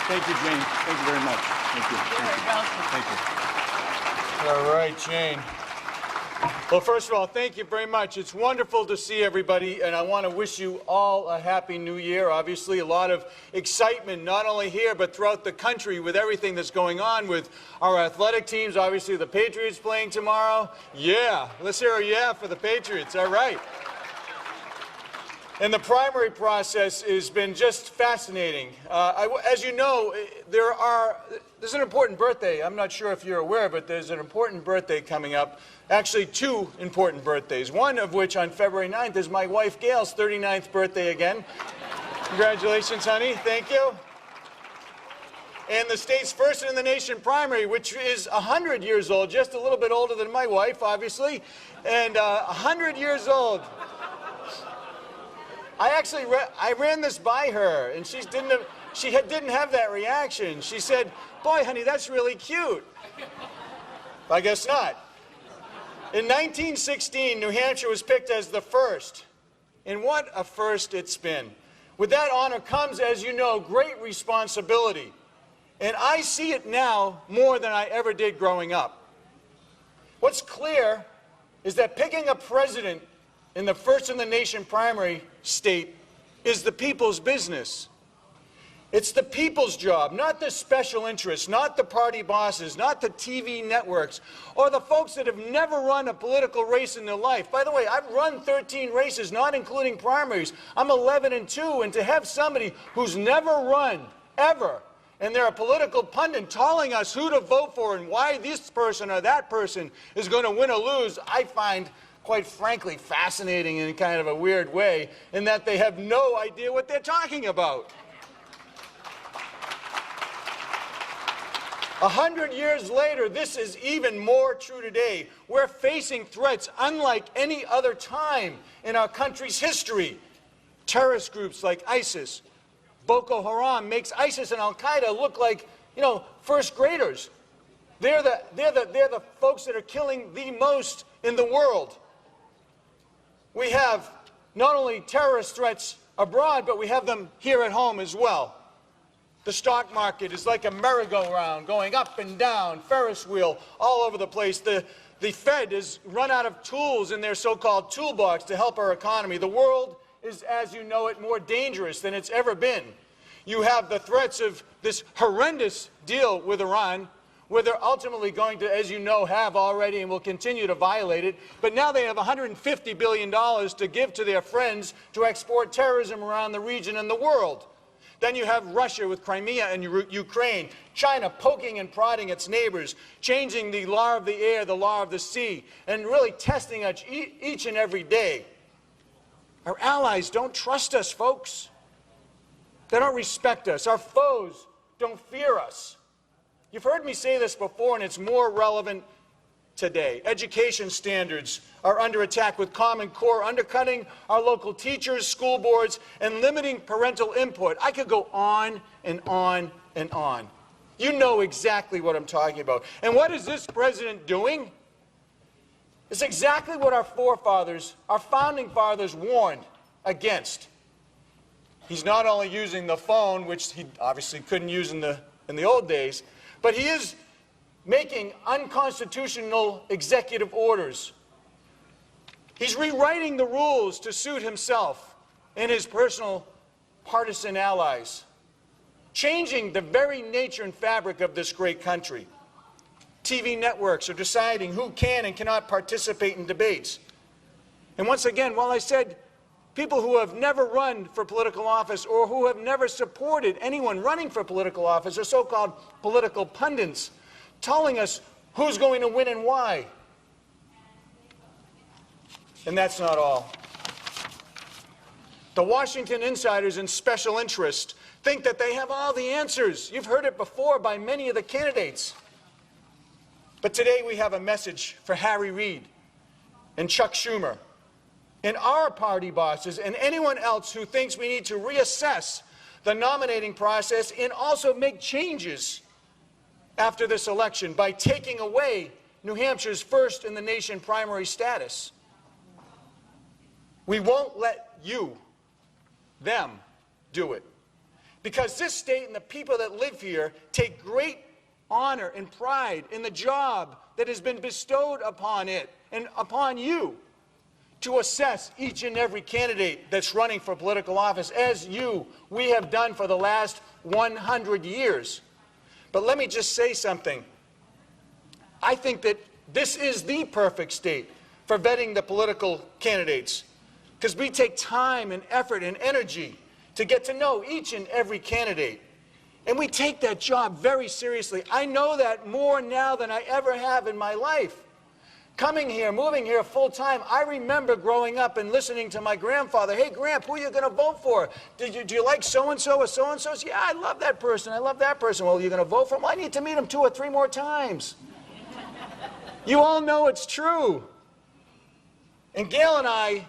Thank you, Jane. Thank you very much. Thank you. Thank you. All right, Jane. Well, first of all, thank you very much. It's wonderful to see everybody, and I want to wish you all a happy new year. Obviously, a lot of excitement, not only here, but throughout the country with everything that's going on with our athletic teams. Obviously, the Patriots playing tomorrow. Yeah, let's hear a yeah for the Patriots. All right. And the primary process has been just fascinating. As you know, there's an important birthday. I'm not sure if you're aware, but there's an important birthday coming up. Actually, two important birthdays. One of which on February 9th is my wife Gail's 39th birthday again. Congratulations, honey. Thank you. And the state's first in the nation primary, which is 100 years old, just a little bit older than my wife, obviously, and 100 years old. I ran this by her, and she didn't have that reaction. She said, "Boy, honey, that's really cute." I guess not. In 1916, New Hampshire was picked as the first. And what a first it's been. With that honor comes, as you know, great responsibility. And I see it now more than I ever did growing up. What's clear is that picking a president in the first in the nation primary state is the people's business. It's the people's job, not the special interests, not the party bosses, not the TV networks, or the folks that have never run a political race in their life. By the way, I've run 13 races, not including primaries. I'm 11-2, and to have somebody who's never run, ever, and they're a political pundit telling us who to vote for and why this person or that person is going to win or lose, I find quite frankly fascinating in kind of a weird way, in that they have no idea what they're talking about. 100 years later, this is even more true today. We're facing threats unlike any other time in our country's history. Terrorist groups like ISIS, Boko Haram makes ISIS and Al-Qaeda look like, first graders. They're the folks that are killing the most in the world. We have not only terrorist threats abroad, but we have them here at home as well. The stock market is like a merry-go-round, going up and down, Ferris wheel, all over the place. The Fed has run out of tools in their so-called toolbox to help our economy. The world is, as you know it, more dangerous than it's ever been. You have the threats of this horrendous deal with Iran, where they're ultimately going to, as you know, have already and will continue to violate it. But now they have $150 billion to give to their friends to export terrorism around the region and the world. Then you have Russia with Crimea and Ukraine, China poking and prodding its neighbors, changing the law of the air, the law of the sea, and really testing us each and every day. Our allies don't trust us, folks. They don't respect us. Our foes don't fear us. You've heard me say this before, and it's more relevant today. Education standards are under attack with Common Core undercutting our local teachers, school boards, and limiting parental input. I could go on and on and on. You know exactly what I'm talking about. And what is this president doing? It's exactly what our forefathers, our founding fathers, warned against. He's not only using the phone, which he obviously couldn't use in the old days, but he is making unconstitutional executive orders. He's rewriting the rules to suit himself and his personal partisan allies, changing the very nature and fabric of this great country. TV networks are deciding who can and cannot participate in debates. And once again, while I said people who have never run for political office or who have never supported anyone running for political office are so-called political pundits, telling us who's going to win and why. And that's not all. The Washington insiders and special interests think that they have all the answers. You've heard it before by many of the candidates. But today we have a message for Harry Reid and Chuck Schumer and our party bosses and anyone else who thinks we need to reassess the nominating process and also make changes after this election by taking away New Hampshire's first in the nation primary status. We won't let you, them, do it. because this state and the people that live here take great honor and pride in the job that has been bestowed upon it and upon you to assess each and every candidate that's running for political office, as we have done for the last 100 years. But let me just say something. I think that this is the perfect state for vetting the political candidates, because we take time and effort and energy to get to know each and every candidate. And we take that job very seriously. I know that more now than I ever have in my life. Coming here, moving here full time, I remember growing up and listening to my grandfather. Hey, Gramp, who are you going to vote for? Do you like so-and-so or so-and-so? Yeah, I love that person. I love that person. Well, you're going to vote for him? Well, I need to meet him 2 or 3 more times. You all know it's true. And Gail and I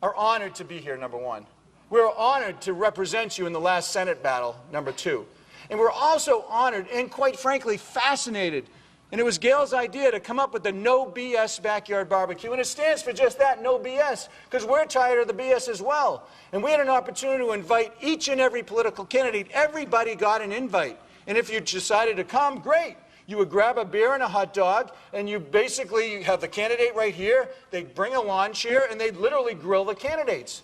are honored to be here, number one. We're honored to represent you in the last Senate battle, number 2. And we're also honored and, quite frankly, fascinated. And it was Gail's idea to come up with the No BS Backyard Barbecue. And it stands for just that, no BS, because we're tired of the BS as well. And we had an opportunity to invite each and every political candidate. Everybody got an invite. And if you decided to come, great. You would grab a beer and a hot dog, and you basically have the candidate right here. They'd bring a lawn chair, and they'd literally grill the candidates.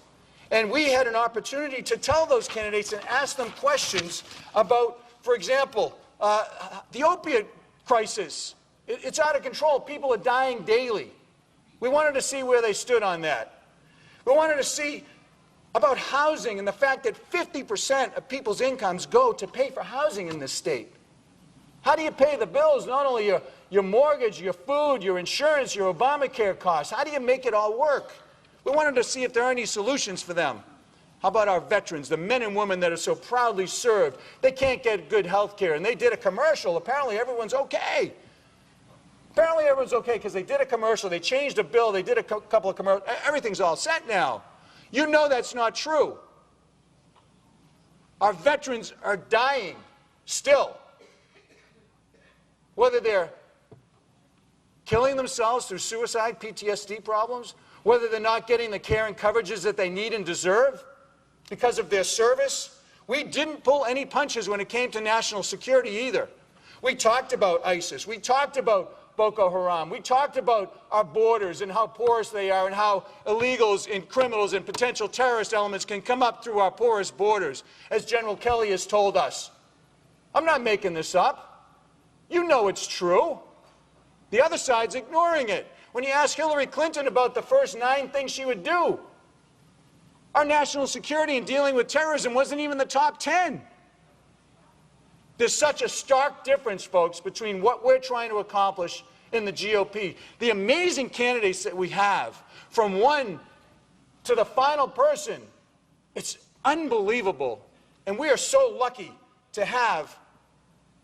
And we had an opportunity to tell those candidates and ask them questions about, for example, the opiate crisis. It's out of control. People are dying daily. We wanted to see where they stood on that. We wanted to see about housing and the fact that 50% of people's incomes go to pay for housing in this state. How do you pay the bills? Not only your mortgage, your food, your insurance, your Obamacare costs. How do you make it all work? We wanted to see if there are any solutions for them. How about our veterans, the men and women that are so proudly served? They can't get good health care, and they did a commercial. Apparently everyone's okay. Apparently everyone's okay because they did a commercial. They changed a bill. They did a couple of commercials. Everything's all set now. You know that's not true. Our veterans are dying still. Whether they're killing themselves through suicide, PTSD problems, whether they're not getting the care and coverages that they need and deserve because of their service. We didn't pull any punches when it came to national security either. We talked about ISIS. We talked about Boko Haram. We talked about our borders and how porous they are and how illegals and criminals and potential terrorist elements can come up through our porous borders, as General Kelly has told us. I'm not making this up. You know it's true. The other side's ignoring it. When you ask Hillary Clinton about the first 9 things she would do, our national security and dealing with terrorism wasn't even the top 10. There's such a stark difference, folks, between what we're trying to accomplish in the GOP. The amazing candidates that we have, from one to the final person, it's unbelievable. And we are so lucky to have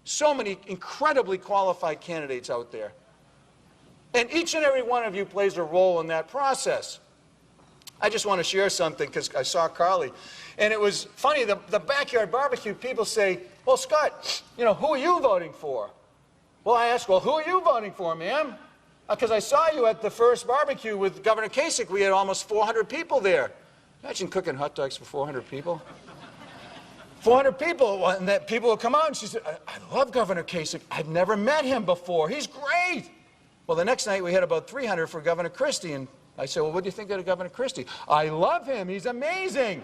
so many incredibly qualified candidates out there. And each and every one of you plays a role in that process. I just want to share something because I saw Carly. And it was funny, the backyard barbecue, people say, well, Scott, you know, who are you voting for? Well, I asked, well, who are you voting for, ma'am? Because I saw you at the first barbecue with Governor Kasich. We had almost 400 people there. Imagine cooking hot dogs for 400 people. 400 people, and that people would come out, and she said, I love Governor Kasich. I've never met him before. He's great. Well, the next night we had about 300 for Governor Christie, and I said, well, what do you think of Governor Christie? I love him. He's amazing.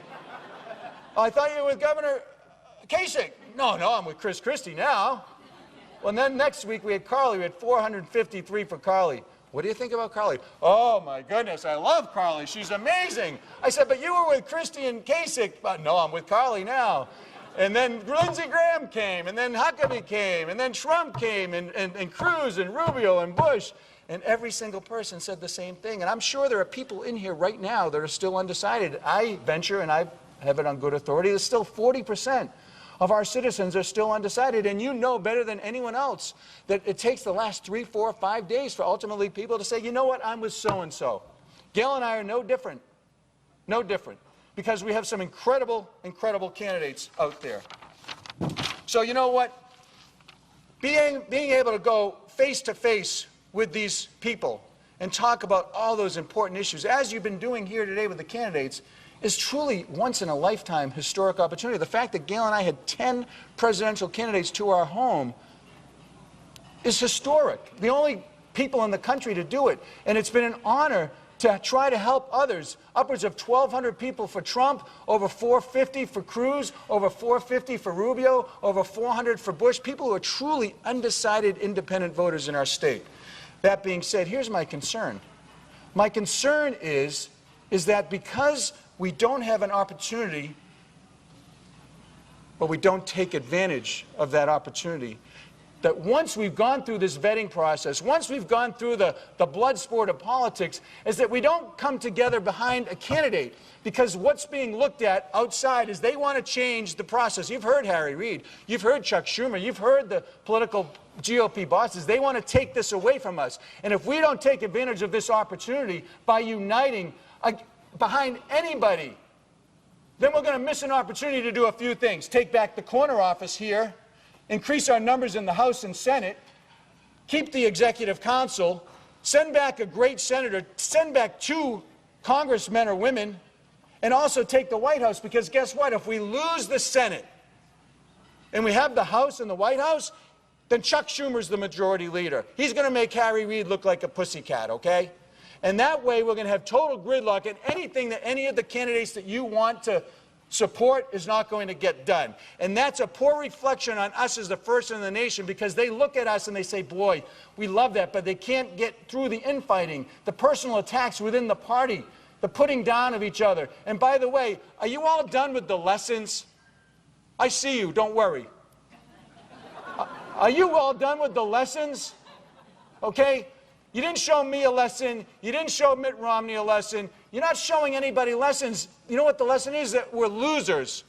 I thought you were with Governor Kasich. No, I'm with Chris Christie now. Well, and then next week we had Carly. We had 453 for Carly. What do you think about Carly? Oh, my goodness, I love Carly. She's amazing. I said, but you were with Christie and Kasich. No, I'm with Carly now. And then Lindsey Graham came, and then Huckabee came, and then Trump came, and Cruz, and Rubio, and Bush. And every single person said the same thing. And I'm sure there are people in here right now that are still undecided. I venture, and I have it on good authority, there's still 40% of our citizens are still undecided. And you know better than anyone else that it takes the last 3, 4, 5 days for ultimately people to say, you know what, I'm with so-and-so. Gail and I are no different. No different. Because we have some incredible, incredible candidates out there. So you know what? Being able to go face-to-face with these people and talk about all those important issues, as you've been doing here today with the candidates, is truly once-in-a-lifetime historic opportunity. The fact that Gail and I had 10 presidential candidates to our home is historic. The only people in the country to do it. And it's been an honor to try to help others. Upwards of 1,200 people for Trump, over 450 for Cruz, over 450 for Rubio, over 400 for Bush, people who are truly undecided independent voters in our state. That being said, here's my concern. My concern is that because we don't have an opportunity, but we don't take advantage of that opportunity, that once we've gone through this vetting process, once we've gone through the blood sport of politics, is that we don't come together behind a candidate, because what's being looked at outside is they want to change the process. You've heard Harry Reid, you've heard Chuck Schumer, you've heard the political GOP bosses. They want to take this away from us. And if we don't take advantage of this opportunity by uniting behind anybody, then we're going to miss an opportunity to do a few things. Take back the corner office here, increase our numbers in the House and Senate, keep the executive council, send back a great senator, send back 2 congressmen or women, and also take the White House, because guess what? If we lose the Senate and we have the House and the White House, then Chuck Schumer's the majority leader. He's going to make Harry Reid look like a pussycat, okay? And that way we're going to have total gridlock, and anything that any of the candidates that you want to support is not going to get done. And that's a poor reflection on us as the first in the nation, because they look at us and they say, boy, we love that, but they can't get through the infighting, the personal attacks within the party, the putting down of each other. And by the way, are you all done with the lessons? I see you, don't worry. Are you all done with the lessons? Okay? You didn't show me a lesson. You didn't show Mitt Romney a lesson. You're not showing anybody lessons. You know what the lesson is? That we're losers.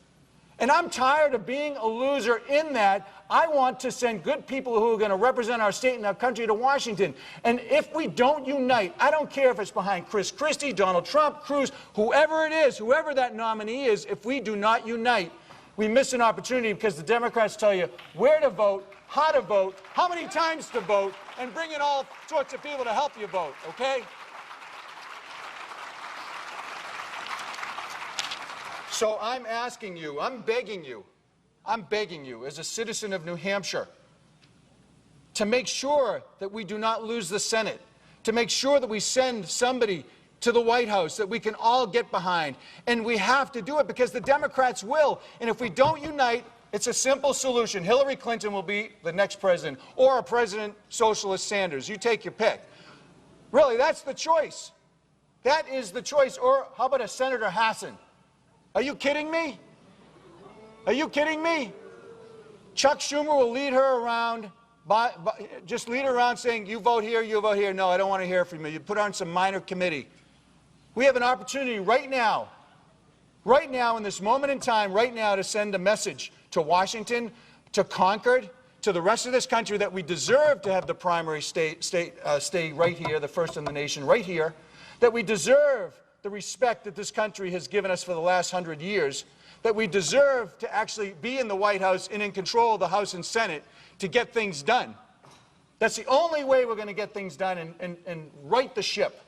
And I'm tired of being a loser in that. I want to send good people who are going to represent our state and our country to Washington. And if we don't unite, I don't care if it's behind Chris Christie, Donald Trump, Cruz, whoever it is, whoever that nominee is, if we do not unite, we miss an opportunity, because the Democrats tell you where to vote, how many times to vote, and bring in all sorts of people to help you vote, okay? So I'm asking you, I'm begging you as a citizen of New Hampshire to make sure that we do not lose the Senate, to make sure that we send somebody to the White House that we can all get behind. And we have to do it because the Democrats will. And if we don't unite, it's a simple solution. Hillary Clinton will be the next president, or a President Socialist Sanders. You take your pick. Really, that's the choice. That is the choice. Or how about a Senator Hassan? Are you kidding me? Are you kidding me? Chuck Schumer will lead her around, just lead her around saying, you vote here, you vote here. No, I don't want to hear from you. You put on some minor committee. We have an opportunity right now in this moment in time, right now, to send a message to Washington, to Concord, to the rest of this country, that we deserve to have the primary stay right here, the first in the nation right here, that we deserve the respect that this country has given us for the last 100 years, that we deserve to actually be in the White House and in control of the House and Senate to get things done. That's the only way we're going to get things done and right the ship,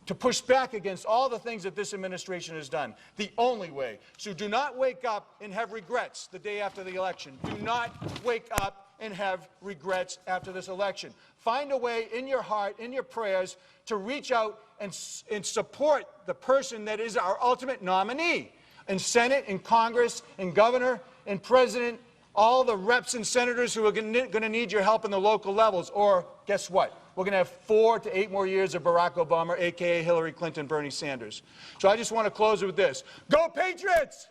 to push back against all the things that this administration has done. The only way. So do not wake up and have regrets the day after the election. Do not wake up and have regrets after this election. Find a way in your heart, in your prayers, to reach out and support the person that is our ultimate nominee. In Senate, in Congress, in governor, in president, all the reps and senators who are going to need your help in the local levels. Or guess what? We're going to have 4 to 8 more years of Barack Obama, a.k.a. Hillary Clinton, Bernie Sanders. So I just want to close with this. Go Patriots!